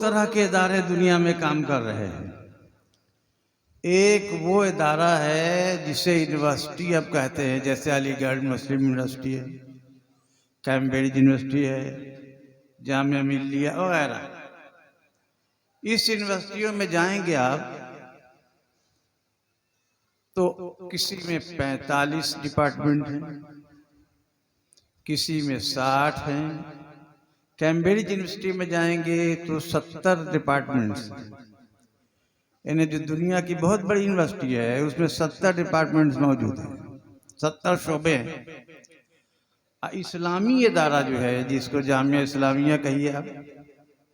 तरह के इदारे दुनिया में काम कर रहे हैं। एक वो इदारा है जिसे यूनिवर्सिटी अब कहते हैं, जैसे अलीगढ़ मुस्लिम यूनिवर्सिटी है, कैम्ब्रिज यूनिवर्सिटी है, जामिया मिल्लिया वगैरह। इस यूनिवर्सिटियों में जाएंगे आप तो किसी में 45 डिपार्टमेंट हैं, किसी में 60 हैं। कैम्ब्रिज यूनिवर्सिटी में जाएंगे तो 70 डिपार्टमेंट्स, यानी जो दुनिया की बहुत बड़ी यूनिवर्सिटी है उसमें 70 डिपार्टमेंट्स मौजूद हैं, 70 शोबे हैं। इस्लामी इदारा जो है, जिसको जामिया इस्लामिया कहिए आप,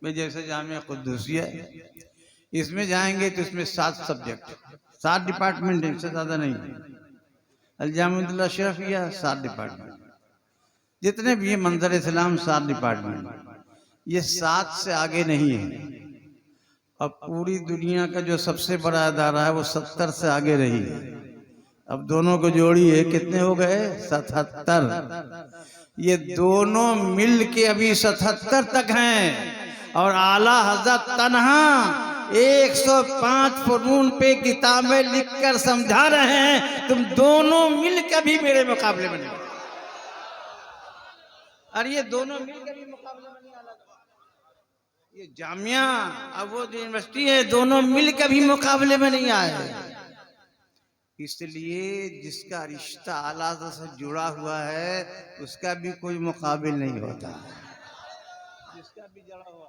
जैसे जामिया कुद्दूसिया, इसमें जाएंगे तो इसमें 7 सब्जेक्ट, 7 डिपार्टमेंट है, इससे ज़्यादा नहीं है। अल-जामिया अशरफिया 7 डिपार्टमेंट, जितने भी हैं मंजर इस्लाम 7 डिपार्टमेंट। ये 7 से आगे नहीं है। अब पूरी दुनिया का जो सबसे बड़ा अदारा है वो 70 से आगे रही है। अब दोनों को जोड़िए, कितने हो गए? 77। ये दोनों मिल के अभी 77 तक हैं। और आला हजरत तन्हा 105 फनून पे किताबें लिखकर समझा रहे हैं, तुम दोनों मिल के भी मेरे मुकाबले में नहीं। अरे ये दोनों मिल के भी मुकाबले में नहीं आ रहा। ये जामिया अब वो यूनिवर्सिटी है, दोनों मिल के भी मुकाबले में नहीं आए। इसलिए जिसका रिश्ता आला से जुड़ा हुआ है उसका भी कोई मुकाबिल नहीं होता। जिसका भी जुड़ा हुआ,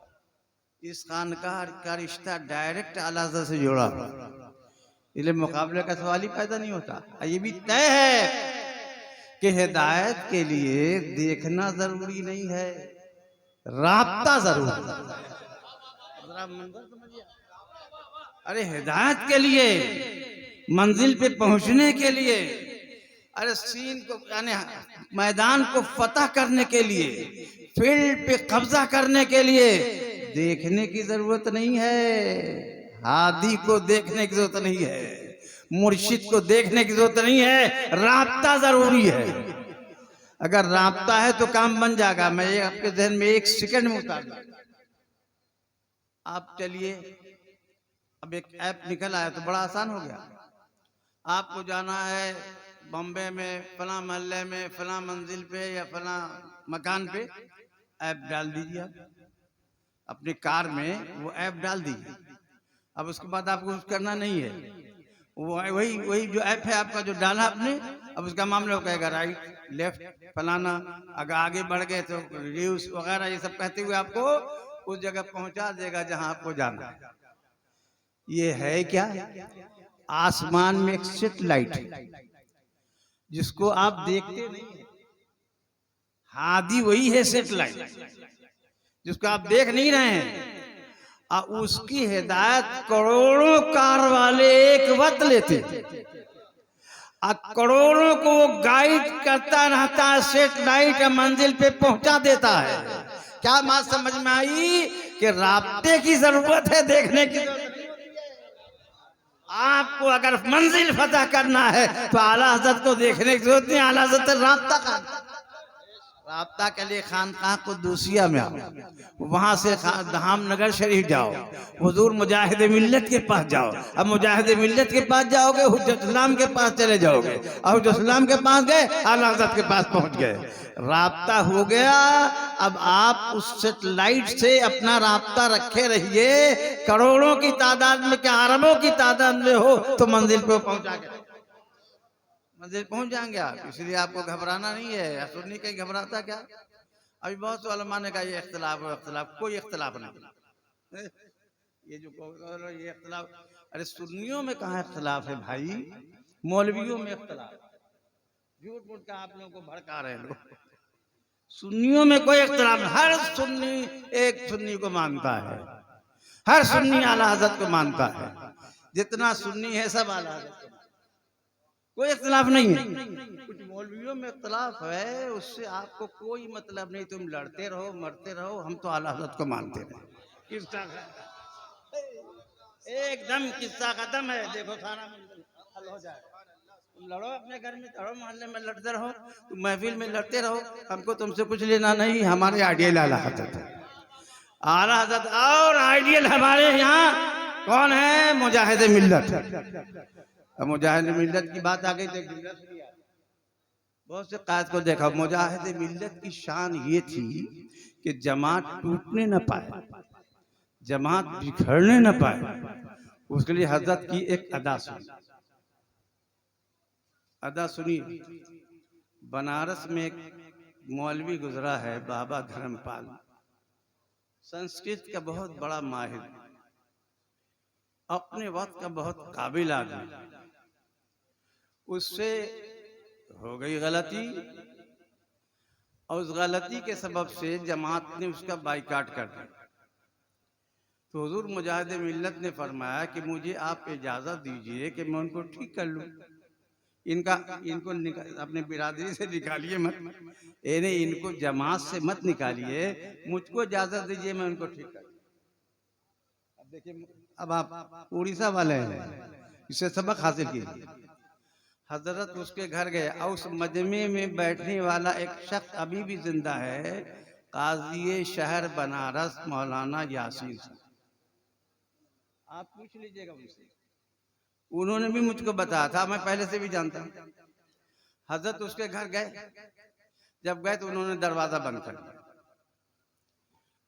इस खानकाह का रिश्ता डायरेक्ट आला से जुड़ा हुआ, इसलिए मुकाबले का सवाल ही पैदा नहीं होता। ये भी तय है कि हिदायत के लिए देखना जरूरी नहीं है, राब्ता जरूर है। अरे हिदायत के लिए, मंजिल पे पहुंचने के लिए, अरे सीन को यानी मैदान को फतह करने के लिए, फील्ड पे कब्जा करने के लिए देखने की जरूरत नहीं है, हादी को देखने की जरूरत नहीं है, मुर्शिद को देखने की जरूरत नहीं है, राब्ता जरूरी है। अगर राब्ता है तो काम बन जाएगा। मैं आपके जहन में 1 सेकंड में उतार दूं। आप चलिए, अब एक ऐप निकल आया तो बड़ा आसान हो गया। आपको जाना है बॉम्बे में फला मोहल्ले में फला मंजिल पे या फला मकान पे, ऐप डाल दीजिए। आप अपनी कार में वो ऐप डाल दीजिए। अब उसके बाद आपको कुछ करना नहीं है, वही जो ऐप है आपका जो डाला आपने, अब उसका मामला हो कहेगा राइट लेफ्ट फलाना। अगर आगे बढ़ गए तो रिव्यूज वगैरह ये सब कहते हुए आपको उस जगह पहुंचा देगा जहां आपको जाना है। ये है क्या? आसमान में एक सैटेलाइट जिसको आप देखते नहीं, हादी वही है सैटेलाइट जिसको आप देख नहीं रहे हैं। उसकी हिदायत करोड़ों कार वाले एक वक्त लेते, करोड़ों को वो गाइड करता रहता है, सैटेलाइट मंजिल पे पहुंचा देता है। क्या बात समझ में आई कि राब्ते की जरूरत है, देखने की जरूरत नहीं होती है। आपको अगर मंजिल फतह करना है तो आला हज़रत को देखने की जरूरत नहीं, आला हज़रत राब्ता का, राब्ता के लिए खानकाह कुद्दूसिया में आओ, वहां से धामनगर शरीफ जाओ, हुजूर मुजाहिद मिल्लत के पास जाओ। अब मुजाहिद मिल्लत के पास जाओगे, हुज्जत इस्लाम के पास चले जाओगे, और हुज्जत इस्लाम के पास गए, आला हज़रत के पास पहुंच गए, राब्ता हो गया। अब आप उस सैटेलाइट से अपना राब्ता रखे रहिए, करोड़ों की तादाद में क्या अरबों की तादाद में हो तो मंजिल पे पहुंचा के मंजिल पहुंच जाएंगे आप। इसलिए आपको घबराना नहीं है। सुन्नी कहीं घबराता क्या? अभी बहुत से उलमा ने कहा ये इख्तिलाफ है, इख्तिलाफ, कोई इख्तिलाफ नहीं। ये जो ये इख्तिलाफ, अरे सुन्नियों में कहाँ इख्तिलाफ है भाई, मौलवियों में इख्तिलाफ। झूठ मूठ का आप लोगों को भड़का रहे लोग। सुन्नियों में कोई इख्तिलाफ नहीं। हर सुन्नी एक सुन्नी को मानता है, हर सुन्नी आला हज़रत को मानता है। जितना सुन्नी है सब आला हज़रत, कोई इख्तिलाफ नहीं है। कुछ मौलवियों में इख्तिलाफ है, उससे आपको कोई मतलब नहीं। तुम लड़ते रहो मरते रहो, हम तो आला हज़रत को मानते रहे। किस्सा एकदम किस्सा खत्म है। देखो सारा हल हो जाए। तुम लड़ो अपने घर में, लड़ो मोहल्ले में, लड़ते रहो, तुम महफिल में लड़ते रहो, हमको तुमसे कुछ लेना नहीं। हमारे आइडियल आला हज़रत है, आला हजरत और आइडियल हमारे यहाँ कौन है? मुजाहिद मिल्लत। अब मुजाहिद मिल्लत की बात आ गई तो बहुत से कायद को देखा। मुजाहिद मिल्लत की शान ये थी कि जमात टूटने न पाए, जमात बिखरने न पाए। उसके लिए हजरत की एक अदा सुनी, अदा सुनी। बनारस में एक मौलवी गुजरा है बाबा धर्मपाल, संस्कृत का बहुत बड़ा माहिर, अपने वक्त का बहुत काबिल आदमी। उससे हो गई गलती और उस गलती के सबब से जमात ने उसका बाइकाट कर दिया। तो हुजूर मुजाहिद मिल्लत ने फरमाया कि मुझे आप इजाज़त दीजिए कि मैं उनको ठीक कर लूँ। इनको अपने बिरादरी से निकालिए मत, यानी इनको जमात से मत निकालिए, मुझको इजाज़त दीजिए मैं उनको ठीक कर। अब देखिए, अब आप उड़ीसा वाले हैं, इससे सबक हासिल कीजिए। हजरत उसके घर गए और उस मजमे में बैठने वाला एक शख्स अभी भी जिंदा है, काजी शहर बनारस मौलाना यासीन। आप पूछ लीजिएगा उनसे, उन्होंने भी मुझको बताया था, मैं पहले से भी जानता हूँ। हजरत उसके घर गए, जब गए तो उन्होंने दरवाजा बंद कर दिया।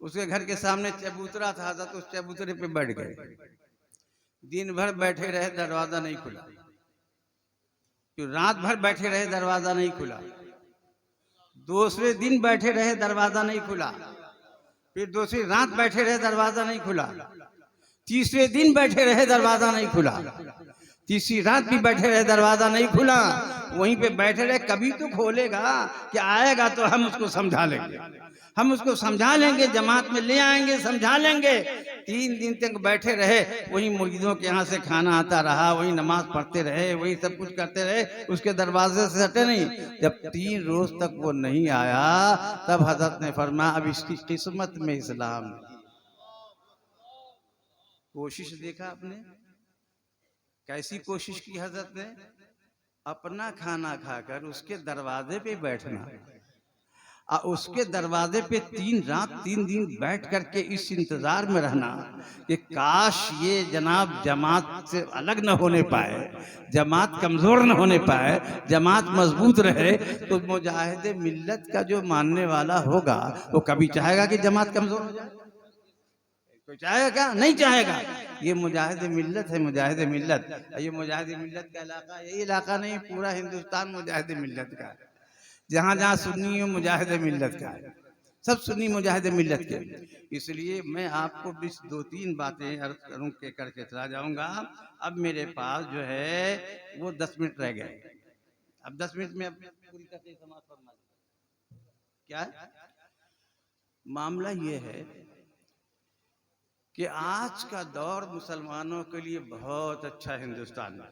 उसके घर के सामने चबूतरा था, हजरत उस चबूतरे पे बैठ गए। दिन भर बैठे रहे, दरवाजा नहीं खुला। रात भर बैठे रहे, दरवाजा नहीं खुला। दूसरे दिन बैठे रहे, दरवाजा नहीं खुला। फिर दूसरी रात बैठे रहे, दरवाजा नहीं खुला। तीसरे दिन बैठे रहे, दरवाजा नहीं खुला। तीसरी रात भी बैठे रहे, दरवाजा नहीं खुला। वहीं पे बैठे रहे, कभी तो खोलेगा कि आएगा तो हम उसको समझा लेंगे, हम उसको समझा लेंगे, जमात में ले आएंगे, समझा लेंगे। 3 दिन तक बैठे रहे, वही मुर्गिदों के यहाँ से खाना आता रहा, वही नमाज पढ़ते रहे, वही सब कुछ करते रहे, उसके दरवाजे से हटे नहीं। जब 3 रोज तक वो नहीं आया, तब हजरत ने फरमाया अब इसकी किस्मत में इस्लाम। कोशिश देखा आपने, कैसी कोशिश की हजरत ने? अपना खाना खाकर उसके दरवाजे पे बैठना और उसके दरवाजे पे 3 रात 3 दिन बैठ करके इस इंतजार में रहना कि काश ये जनाब जमात से अलग न होने पाए, जमात कमजोर न होने पाए, जमात मजबूत रहे। तो मुजाहिद मिल्लत का जो मानने वाला होगा वो कभी चाहेगा कि जमात कमजोर हो जाए? कोई चाहेगा? नहीं चाहेगा। ये मुजाहिद मिल्लत है, मुजाहिद मिल्लत। ये मुजाहिद मिल्लत का इलाका, यही इलाका नहीं, पूरा हिंदुस्तान मुजाहिद मिल्लत का है। जहाँ जहाँ सुन्नी हो मुजाहिद मिल्लत का है, सब सुन्नी मुजाहिद मिल्लत के। इसलिए मैं आपको बस 2-3 बातें अर्ज करूँ के करके चला जाऊंगा। अब मेरे पास जो है वो 10 मिनट रह गए। अब 10 मिनट में पूरी करके समाप्त करना। क्या है मामला? ये है कि आज का दौर मुसलमानों के लिए बहुत अच्छा हिंदुस्तान में।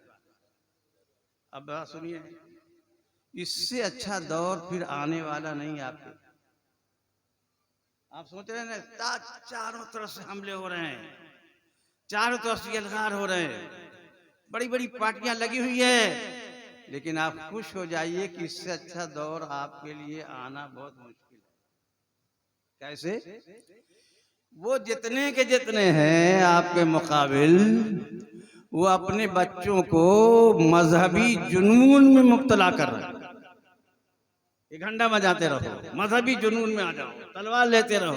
अब सुनिए, इससे अच्छा दौर फिर आने वाला नहीं। आपके आप सोच रहे हैं ना, चारों तरफ से हमले हो रहे हैं, चारों तरफ से अलगार हो रहे हैं, बड़ी बड़ी पार्टियां लगी हुई है, लेकिन आप खुश हो जाइए कि इससे अच्छा दौर आपके लिए आना बहुत मुश्किल है। कैसे? वो जितने के जितने हैं आपके मुकाबिल, वो अपने बच्चों को मजहबी जुनून में मुब्तला कर रहे हैं। एक घंटा बजाते रहो, मजहबी जुनून में आ जाओ, तलवार लेते रहो,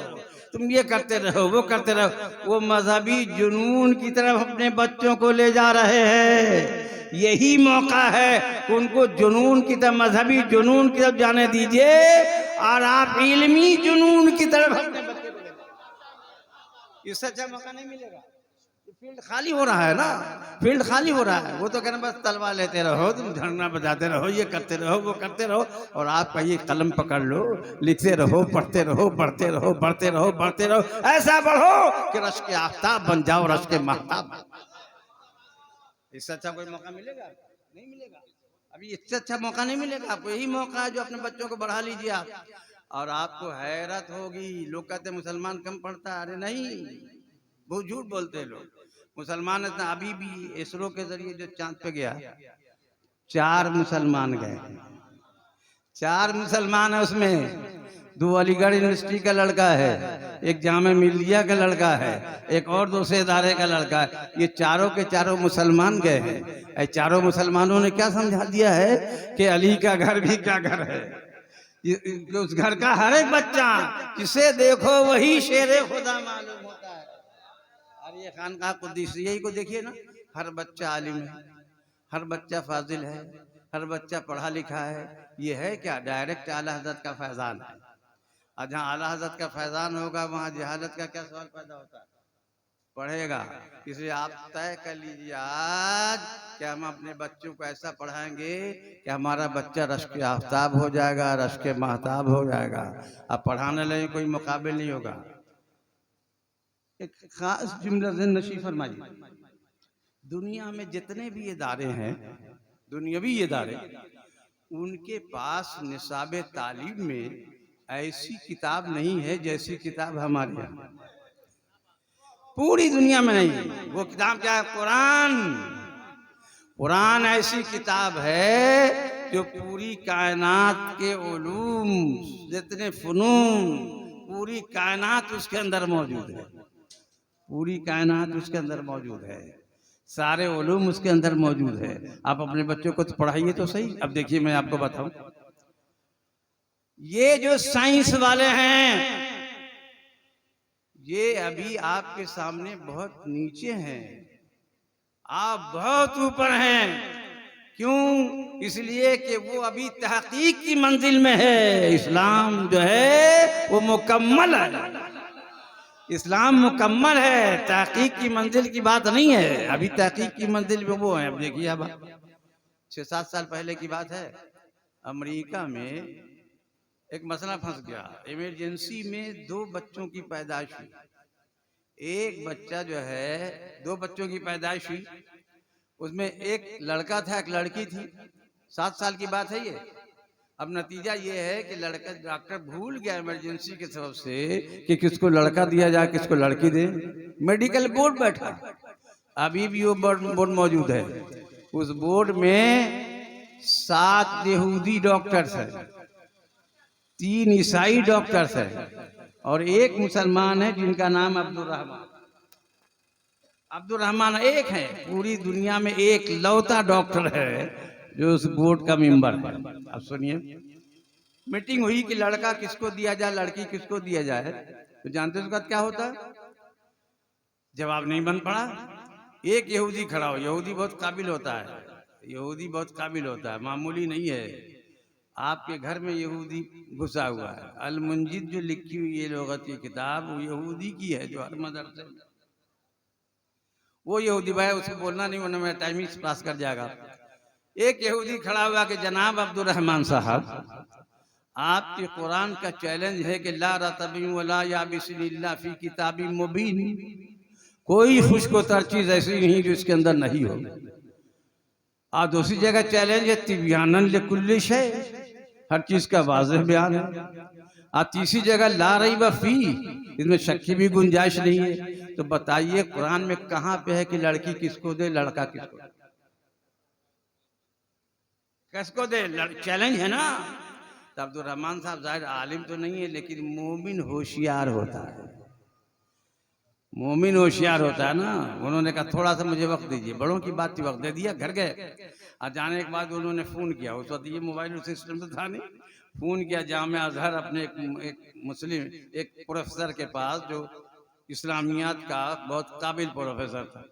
तुम ये करते रहो, वो करते रहो। वो मजहबी जुनून की तरफ अपने बच्चों को ले जा रहे हैं। यही मौका है कि उनको जुनून की तरफ, मजहबी जुनून की तरफ जाने दीजिए और आप इल्मी जुनून की तरफ अपने बच्चे को ले जाइए। इससे अच्छा मौका नहीं मिलेगा। फील्ड खाली हो रहा है ना, फील्ड खाली हो रहा है। वो तो कहना बस तलवार लेते रहो, तुम झरना बजाते रहो, ये करते रहो, वो करते रहो, और आप ये कलम पकड़ लो, लिखते रहो, पढ़ते रहो, बढ़ते रहो, बढ़ते रहो, बढ़ते रहो, ऐसा बढ़ो कि रश के आफ्ताब बन जाओ, रश के महताब। इससे अच्छा कोई मौका मिलेगा? नहीं मिलेगा। अभी इससे अच्छा मौका नहीं मिलेगा आपको। यही मौका है जो अपने बच्चों को बढ़ा लीजिए आप। और आपको हैरत होगी, लोग कहते हैं मुसलमान कम पढ़ता है। अरे नहीं, बहुत झूठ बोलते हैं लोग। मुसलमान इतना, अभी भी इसरो के जरिए जो चांद पे गया, 4 मुसलमान गए, 4 मुसलमान है उसमें। दो अलीगढ़ यूनिवर्सिटी का लड़का है, एक जामे मिल्लिया का लड़का है, एक और दूसरे इदारे का लड़का है। ये चारों के चारों मुसलमान गए हैं। चारों मुसलमानों ने क्या समझा दिया है कि अली का घर भी क्या घर है। उस घर का हर एक बच्चा जिसे देखो वही शेरे खुदा मालूम होता है। और ये खानकाह कुद्दुसिया को देखिए ना, हर बच्चा आलिम है, हर बच्चा फाजिल है, हर बच्चा पढ़ा लिखा है। ये है क्या? डायरेक्ट आला हज़रत का फैजान है। और जहाँ आला हज़रत का फैजान होगा वहाँ जहालत का क्या सवाल पैदा होता है? पढ़ेगा। इसलिए आप तय कर लीजिए आज कि हम अपने बच्चों को ऐसा पढ़ाएंगे कि हमारा बच्चा रश्क आफ्ताब हो जाएगा, रश्क महताब हो जाएगा। अब पढ़ाने लगे कोई मुकाबिल नहीं होगा। एक खास जुमला ज़हन नशीं फरमाइए, दुनिया में जितने भी इदारे हैं, दुनियावी इदारे, उनके पास निसाब तालीम में ऐसी किताब नहीं है जैसी किताब हमारे यहाँ। पूरी दुनिया में नहीं। वो किताब क्या है? कुरान। कुरान ऐसी किताब है जो पूरी कायनात के उलूम, जितने फनून, पूरी कायनात उसके अंदर मौजूद है। पूरी कायनात उसके अंदर मौजूद है, सारे उलूम उसके अंदर मौजूद है। आप अपने बच्चों को तो पढ़ाइए तो सही। अब देखिए मैं आपको बताऊं, ये जो साइंस वाले हैं ये अभी आपके सामने बहुत नीचे हैं, आप बहुत ऊपर हैं। क्यों? इसलिए कि वो अभी तहकीक की मंजिल में है। इस्लाम जो है वो मुकम्मल है, इस्लाम मुकम्मल है, तहकीक की मंजिल की बात नहीं है। अभी तहकीक की मंजिल में वो है। अब देखिए, अब 6-7 साल पहले की बात है, अमेरिका में एक मसला फंस गया। इमरजेंसी में 2 बच्चों की पैदाइश हुई। एक बच्चा जो है, 2 बच्चों की पैदाइश हुई, उसमें एक लड़का था, एक लड़की थी। 7 साल की बात है ये। अब नतीजा ये है कि लड़का, डॉक्टर भूल गया इमरजेंसी के सबब से कि किसको लड़का दिया जाए किसको लड़की दे। मेडिकल बोर्ड बैठा, अभी भी वो बोर्ड मौजूद है। उस बोर्ड में 7 यहूदी डॉक्टर्स हैं, 3 ईसाई डॉक्टर्स हैं और एक मुसलमान है जिनका नाम अब्दुल रहमान। अब्दुल रहमान एक है, पूरी दुनिया में एक लौता डॉक्टर है जो उस बोर्ड का मेंबर है। अब सुनिए, मीटिंग हुई कि लड़का किसको दिया जाए, लड़की किसको दिया जाए। तो जानते हो उसका क्या होता है? जवाब नहीं बन पड़ा। एक यहूदी खड़ा हो, यहूदी बहुत काबिल होता है, यहूदी बहुत काबिल होता है, मामूली नहीं है। आपके घर में यहूदी घुसा हुआ है। अल मुंजिद जो लिखी हुई ये लुगत की किताब वो यहूदी की है, जो हर मदरसे में। वो यहूदी भाई, उसको बोलना नहीं वरना मेरा टाइम ही पास कर जाएगा। एक यहूदी खड़ा हुआ कि जनाब अब्दुल रहमान साहब, आपके कुरान का चैलेंज है कि ला रतबी वला याबिसिन इल्ला फी किताबी मुबीन, कोई खुशकोतर चीज ऐसी नहीं जो इसके अंदर नहीं हो। और दूसरी जगह चैलेंज है तिब्यानन लिकुल्ली शै, हर चीज का वाज़ेह बयान है। और तीसरी जगह ला रैब फी, इसमें शक की भी गुंजाइश नहीं है। तो बताइए कुरान में कहां पे है कि लड़की किसको दे, लड़का किसको दे? किसको दे? चैलेंज है ना। तो अब्दुल रहमान साहब जाहिर आलिम तो नहीं है, लेकिन मोमिन होशियार होता है। मोमिन होशियार होता है ना। उन्होंने कहा थोड़ा सा मुझे वक्त दीजिए, बड़ों की बात थी, वक्त दे दिया, घर गए। और जाने के बाद उन्होंने फ़ोन किया, उस वक्त ये मोबाइल सिस्टम तो था नहीं। फ़ोन किया जामिया अज़हर अपने एक मुस्लिम एक प्रोफेसर के पास, जो इस्लामियात का बहुत काबिल प्रोफेसर था।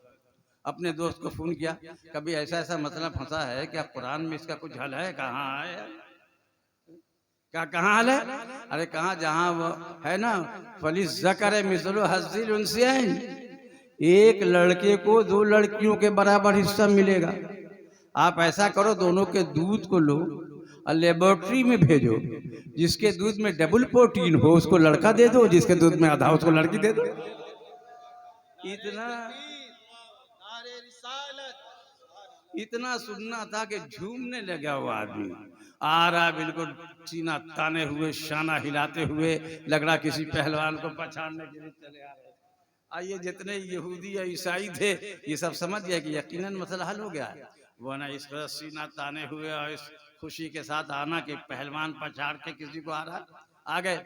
अपने दोस्त को फ़ोन किया, कभी ऐसा ऐसा मसला फंसा है, क्या कुरान में इसका कुछ हल है? कहाँ है? क्या कहाँ हल है? अरे कहाँ, जहाँ वो है ना, फलिस ज़कर मिसलु हज़्ज़िल उन्सयैन, एक लड़के को 2 लड़कियों के बराबर हिस्सा मिलेगा। आप ऐसा करो, दोनों के दूध को लो और लेबोरेटरी में भेजो, जिसके दूध में डबल प्रोटीन हो उसको लड़का दे दो, जिसके दूध में आधा उसको लड़की दे दो। इतना सुनना था कि झूमने लगा वो आदमी। आ रहा बिल्कुल सीना ताने हुए, शाना हिलाते हुए, लग रहा किसी पहलवान को पछाड़ने के लिए चले आ रहे। आइए, जितने यहूदी या ईसाई थे ये सब समझ गए कि यकीनन मसला हल हो गया है। वो ना इस तरह सीना ताने हुए और इस खुशी के साथ आना कि पहलवान पछाड़ के किसी को आ रहा। आ गए।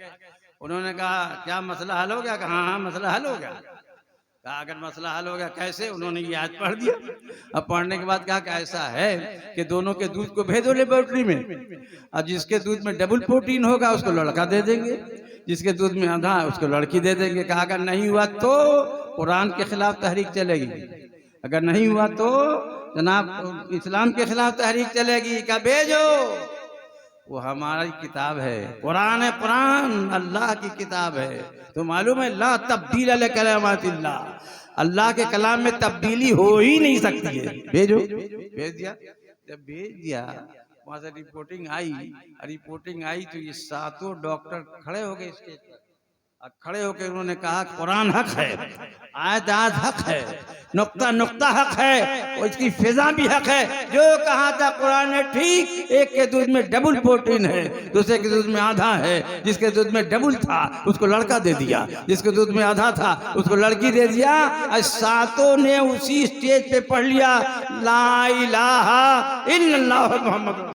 उन्होंने कहा क्या मसला हल हो गया? कहा हाँ मसला हल हो गया। कहा अगर मसला हल हो गया कैसे? उन्होंने ये आज पढ़ दिया। अब पढ़ने के बाद कहा कि ऐसा है कि दोनों के दूध को भेजो लेबोरेटरी में, और जिसके दूध में डबल प्रोटीन होगा उसको लड़का दे देंगे, जिसके दूध में आधा उसको लड़की दे देंगे। कहा अगर नहीं हुआ तो कुरान के खिलाफ तहरीक चलेगी, अगर नहीं हुआ तो जनाब इस्लाम के खिलाफ तहरीक चलेगी। क्या भेजो? वो हमारी किताब है, कुरान है, कुरान अल्लाह की किताब है। तो मालूम है ला तब्दील लिकलामातिल्लाह, अल्लाह के कलाम में तब्दीली हो ही नहीं सकती है। भेजो। भेज दिया। जब भेज दिया वहां से रिपोर्टिंग आई तो ये सातों डॉक्टर खड़े हो गए स्टेज पर। खड़े होकर उन्होंने कहा कुरान हक है, आयत आयत हक है, नुक्ता नुक्ता हक है, और इसकी फिजा भी हक है। जो कहा था कुरान ने ठीक, एक के दूध में डबल प्रोटीन है, दूसरे के दूध में आधा है। जिसके दूध में डबल था उसको लड़का दे दिया, जिसके दूध में आधा था उसको लड़की दे दिया। और सातों ने उसी स्टेज पे पढ़ लिया ला इलाहा इल्लल्लाह मुहम्मद।